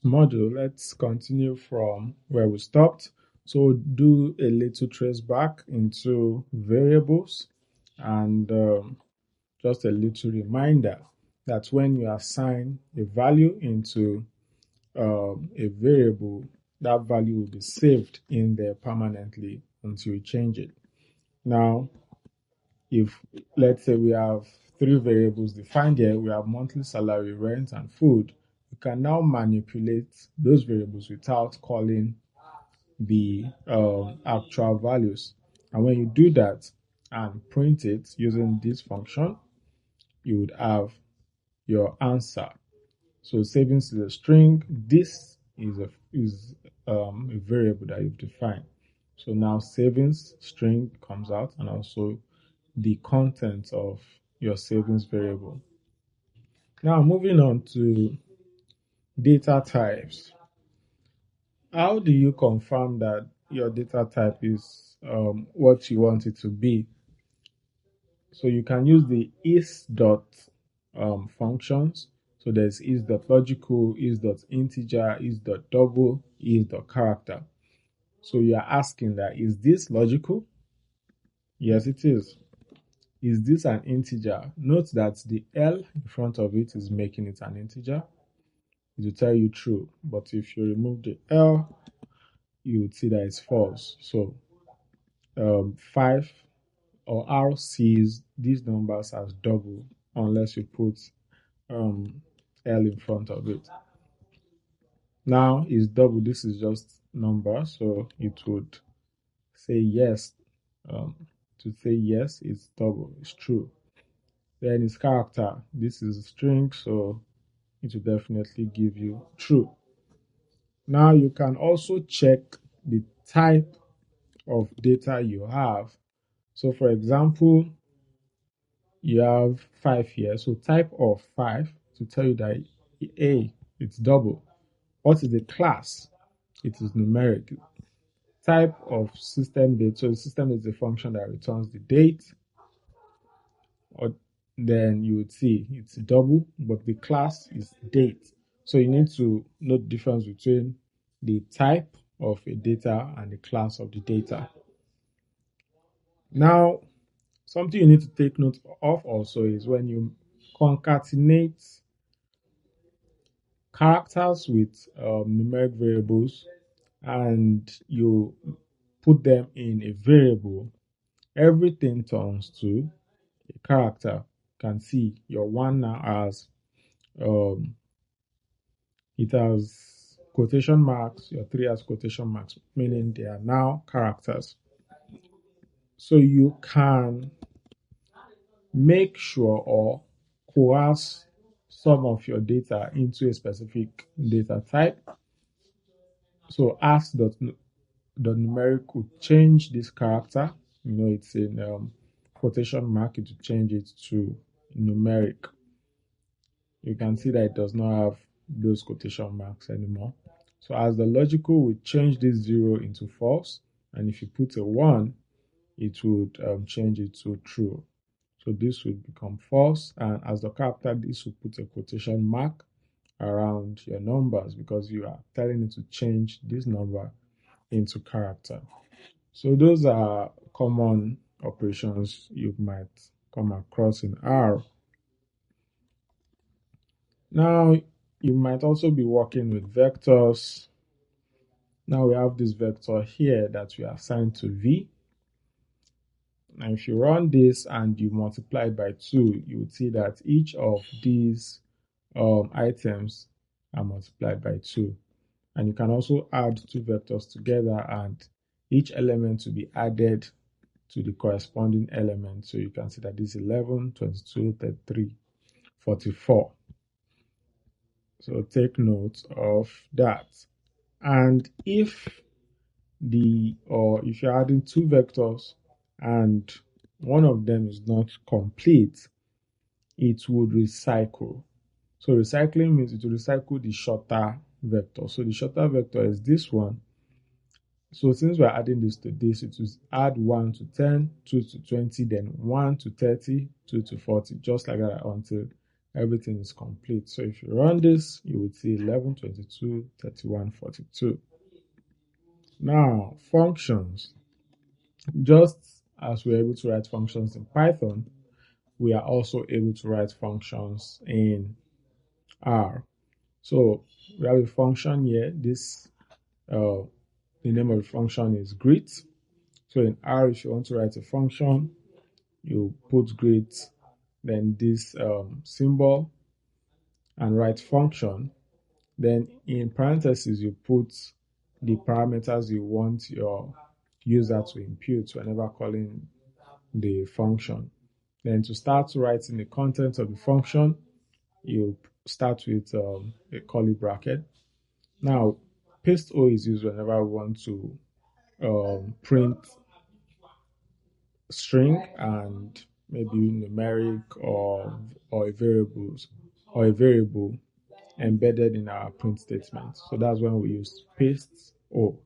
module, let's continue from where we stopped. So do a little trace back into variables, and just a little reminder that when you assign a value into a variable, that value will be saved in there permanently until you change it. Now, if let's say we have 3 variables defined here, we have monthly salary, rent, and food, you can now manipulate those variables without calling the actual values. And when you do that and print it using this function, you would have your answer. So savings is a string. This is a variable that you've defined. So now savings string comes out, and also the content of your savings variable. Now moving on to data types. How do you confirm that your data type is what you want it to be? So you can use the is.functions. So there's is.logical, is.integer, is.double, is.character. So you are asking that, is this logical? Yes, it is. Is this an integer? Note that the L in front of it is making it an integer. It will tell you true. But if you remove the L, you would see that it's false. So 5 or R sees these numbers as double unless you put L in front of it. Now is double, this is just number, so it would say yes. To say yes, it's double, it's true. Then it's character, this is a string, so it will definitely give you true. Now you can also check the type of data you have. So for example, you have 5 here, so type of 5 to tell you that it's double. What is the class? It is numeric. Type of system date. So the system is a function that returns the date. Or then you would see it's double, but the class is date. So you need to know the difference between the type of a data and the class of the data. Now, something you need to take note of also is when you concatenate characters with numeric variables and you put them in a variable, everything turns to a character. You can see your 1 now has it has quotation marks, your 3 has quotation marks, meaning they are now characters. So you can make sure or coerce some of your data into a specific data type. So ask.numeric would change this character. It's in quotation mark, it will change it to numeric. You can see that it does not have those quotation marks anymore. So as the logical, we change this 0 into false, and if you put a 1, it would change it to true. So this would become false, and as the character, this will put a quotation mark around your numbers because you are telling it to change this number into character. So those are common operations you might come across in R. Now, you might also be working with vectors. Now we have this vector here that we assign to V. Now, if you run this and you multiply it by 2, you would see that each of these items are multiplied by 2. And you can also add 2 vectors together and each element to be added to the corresponding element. So you can see that this is 11, 22, 33, 44. So take note of that. And if you're adding 2 vectors and one of them is not complete, it would recycle. So recycling means it will recycle the shorter vector. So the shorter vector is this one. So since we're adding this to this, it will add 1 to 10, 2 to 20, then 1 to 30, 2 to 40, just like that until everything is complete. So if you run this, you would see 11, 22, 31, 42. Now, functions. Just as we're able to write functions in Python, we are also able to write functions in R. So we have a function here. The name of the function is greet. So in R, if you want to write a function, you put greet, then this symbol, and write function. Then in parentheses, you put the parameters you want your user to impute whenever calling the function. Then to start writing the content of the function, you start with a curly bracket. Now, paste O is used whenever we want to print string and maybe numeric or a variable embedded in our print statement. So that's when we use paste O.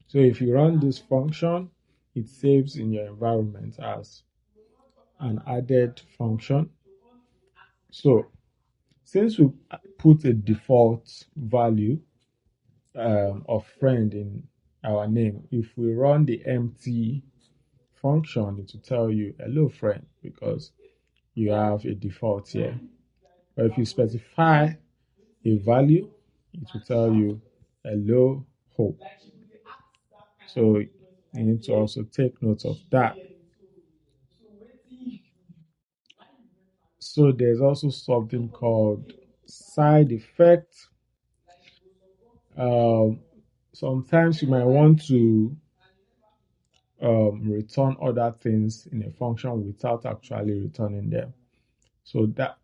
So if you run this function, it saves in your environment as an added function. So since we put a default value of friend in our name, if we run the empty function, it will tell you hello friend because you have a default here. But if you specify a value, it will tell you hello hope. So you need to also take note of that. So there's also something called side effect. Sometimes you might want to return other things in a function without actually returning them. So that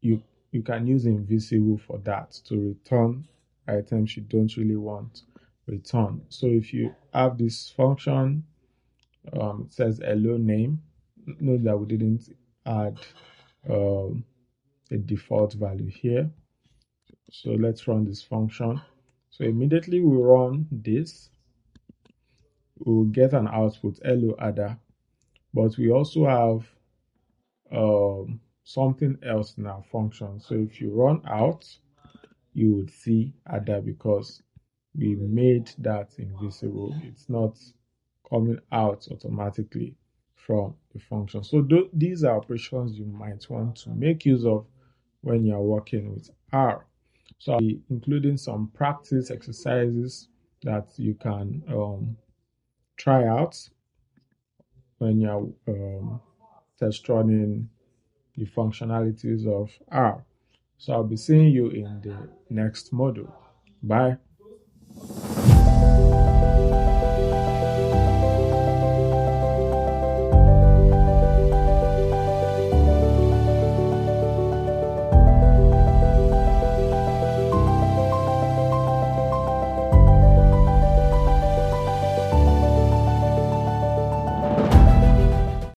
you can use invisible for that to return items you don't really want return. So if you have this function, it says hello name. Note that we didn't add a default value here. So let's run this function. So immediately we run this, we'll get an output hello adder, but we also have something else in our function. So if you run out, you would see adder because we made that invisible. It's not coming out automatically from the function. So these are operations you might want to make use of when you're working with R. So I'll be including some practice exercises that you can try out when you're test running the functionalities of R. So I'll be seeing you in the next module. Bye.